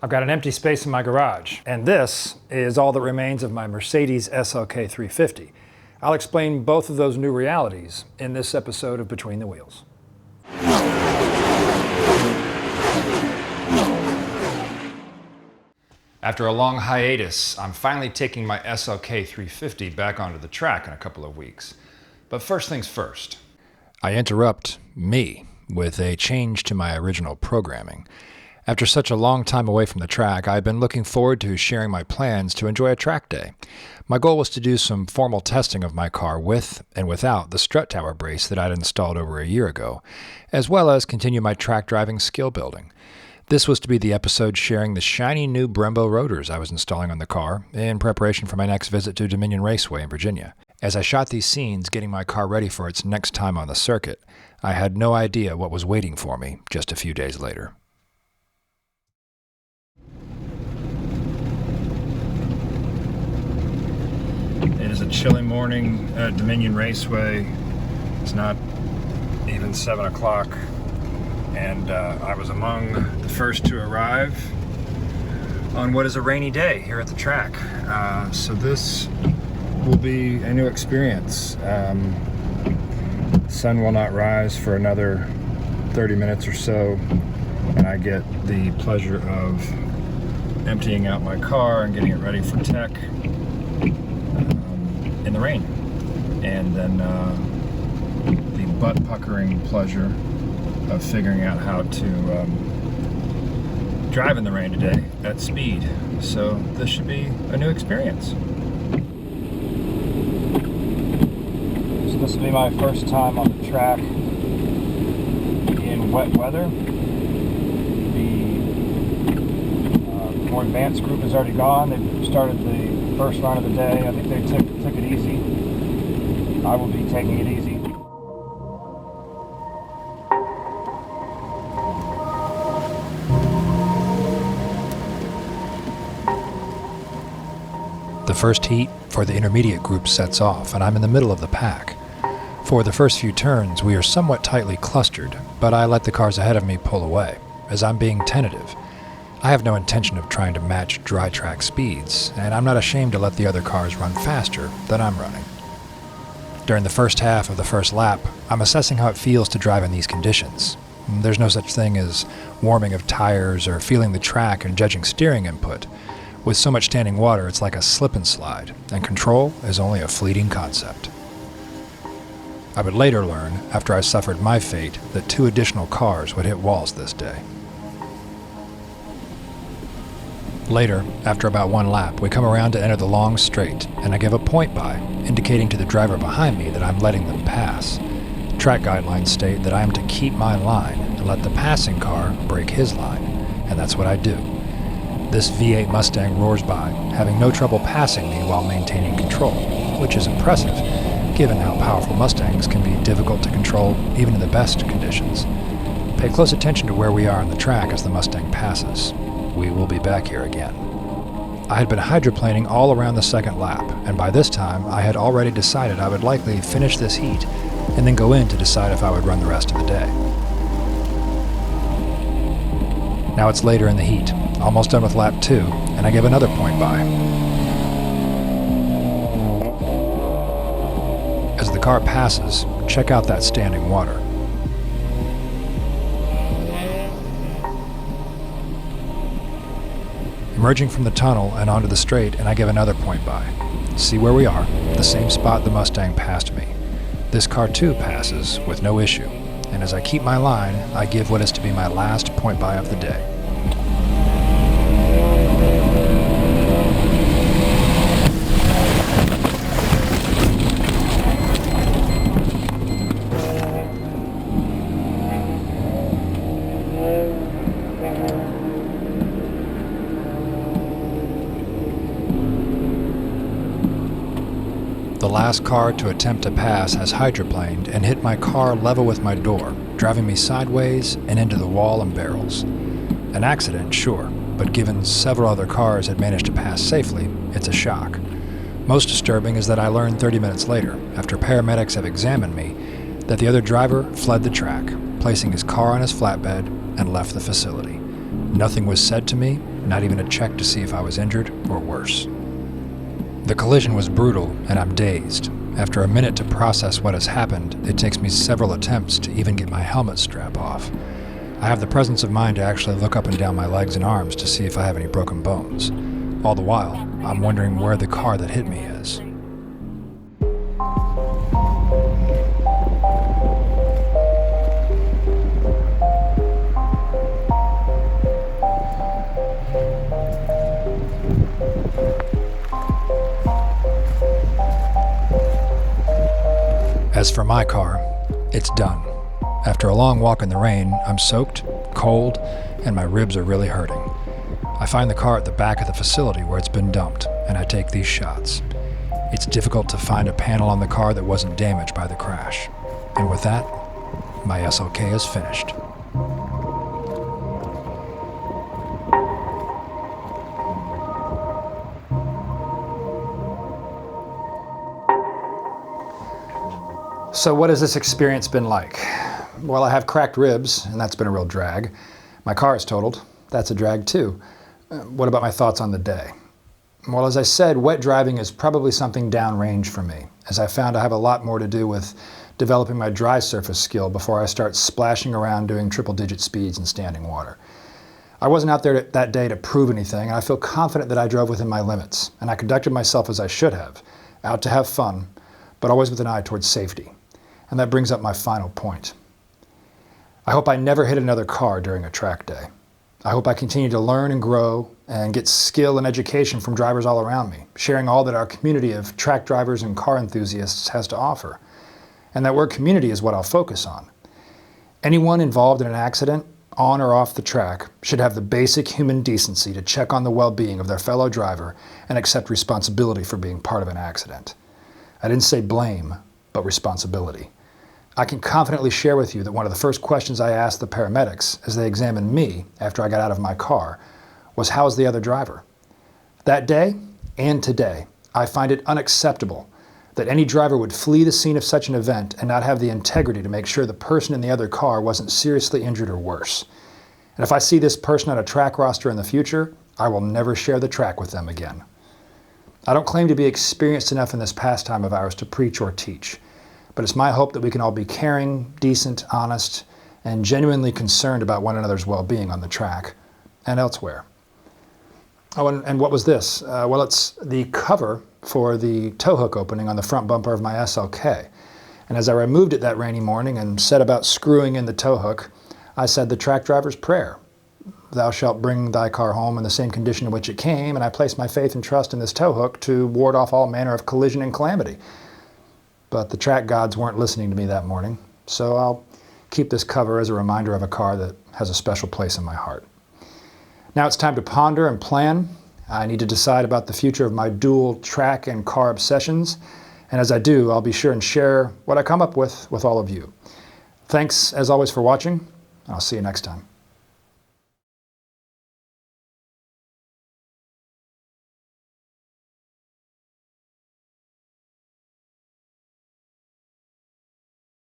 I've got an empty space in my garage, and this is all that remains of my Mercedes SLK 350. I'll explain both of those new realities in this episode of Between the Wheels. After a long hiatus, I'm finally taking my SLK 350 back onto the track in a couple of weeks. But first things first. I interrupt me with a change to my original programming. After such a long time away from the track, I've been looking forward to sharing my plans to enjoy a track day. My goal was to do some formal testing of my car with and without the strut tower brace that I'd installed over a year ago, as well as continue my track driving skill building. This was to be the episode sharing the shiny new Brembo rotors I was installing on the car in preparation for my next visit to Dominion Raceway in Virginia. As I shot these scenes getting my car ready for its next time on the circuit, I had no idea what was waiting for me just a few days later. It is a chilly morning at Dominion Raceway. It's not even 7 o'clock. And I was among the first to arrive on what is a rainy day here at the track. So this will be a new experience. The sun will not rise for another 30 minutes or so, and I get the pleasure of emptying out my car and getting it ready for tech in the rain. And then the butt-puckering pleasure of figuring out how to drive in the rain today at speed. So this should be a new experience. So this will be my first time on the track in wet weather. The more advanced group is already gone. They've started the first run of the day. I think they took it easy. I will be taking it easy. The first heat for the intermediate group sets off, and I'm in the middle of the pack. For the first few turns, we are somewhat tightly clustered, but I let the cars ahead of me pull away, as I'm being tentative. I have no intention of trying to match dry track speeds, and I'm not ashamed to let the other cars run faster than I'm running. During the first half of the first lap, I'm assessing how it feels to drive in these conditions. There's no such thing as warming of tires or feeling the track and judging steering input. With so much standing water, it's like a slip and slide, and control is only a fleeting concept. I would later learn, after I suffered my fate, that 2 additional cars would hit walls this day. Later, after about 1 lap, we come around to enter the long straight, and I give a point by, indicating to the driver behind me that I'm letting them pass. Track guidelines state that I am to keep my line and let the passing car break his line, and that's what I do. This V8 Mustang roars by, having no trouble passing me while maintaining control, which is impressive, given how powerful Mustangs can be difficult to control even in the best conditions. Pay close attention to where we are on the track as the Mustang passes. We will be back here again. I had been hydroplaning all around the second lap, and by this time I had already decided I would likely finish this heat and then go in to decide if I would run the rest of the day. Now it's later in the heat, almost done with lap 2, and I give another point by. As the car passes, check out that standing water. Emerging from the tunnel and onto the straight, and I give another point by. See where we are, the same spot the Mustang passed me. This car too passes with no issue, and as I keep my line, I give what is to be my last point by of the day. The last car to attempt to pass has hydroplaned and hit my car level with my door, driving me sideways and into the wall and barrels. An accident, sure, but given several other cars had managed to pass safely, it's a shock. Most disturbing is that I learned 30 minutes later, after paramedics have examined me, that the other driver fled the track, placing his car on his flatbed and left the facility. Nothing was said to me, not even a check to see if I was injured or worse. The collision was brutal, and I'm dazed. After a minute to process what has happened, it takes me several attempts to even get my helmet strap off. I have the presence of mind to actually look up and down my legs and arms to see if I have any broken bones. All the while, I'm wondering where the car that hit me is. As for my car, it's done. After a long walk in the rain, I'm soaked, cold, and my ribs are really hurting. I find the car at the back of the facility where it's been dumped, and I take these shots. It's difficult to find a panel on the car that wasn't damaged by the crash. And with that, my SLK is finished. So what has this experience been like? Well, I have cracked ribs, and that's been a real drag. My car is totaled. That's a drag too. What about my thoughts on the day? Well, as I said, wet driving is probably something downrange for me, as I found I have a lot more to do with developing my dry surface skill before I start splashing around doing triple-digit speeds in standing water. I wasn't out there that day to prove anything, and I feel confident that I drove within my limits, and I conducted myself as I should have, out to have fun, but always with an eye towards safety. And that brings up my final point. I hope I never hit another car during a track day. I hope I continue to learn and grow and get skill and education from drivers all around me, sharing all that our community of track drivers and car enthusiasts has to offer. And that word community is what I'll focus on. Anyone involved in an accident, on or off the track, should have the basic human decency to check on the well-being of their fellow driver and accept responsibility for being part of an accident. I didn't say blame, but responsibility. I can confidently share with you that one of the first questions I asked the paramedics as they examined me after I got out of my car was, how's the other driver? That day and today, I find it unacceptable that any driver would flee the scene of such an event and not have the integrity to make sure the person in the other car wasn't seriously injured or worse. And if I see this person on a track roster in the future, I will never share the track with them again. I don't claim to be experienced enough in this pastime of ours to preach or teach. But it's my hope that we can all be caring, decent, honest, and genuinely concerned about one another's well-being on the track and elsewhere. Oh, and what was this? Well, it's the cover for the tow hook opening on the front bumper of my SLK. And as I removed it that rainy morning and set about screwing in the tow hook, I said the track driver's prayer. Thou shalt bring thy car home in the same condition in which it came, and I place my faith and trust in this tow hook to ward off all manner of collision and calamity. But the track gods weren't listening to me that morning, so I'll keep this cover as a reminder of a car that has a special place in my heart. Now it's time to ponder and plan. I need to decide about the future of my dual track and car obsessions, and as I do, I'll be sure and share what I come up with all of you. Thanks, as always, for watching, and I'll see you next time.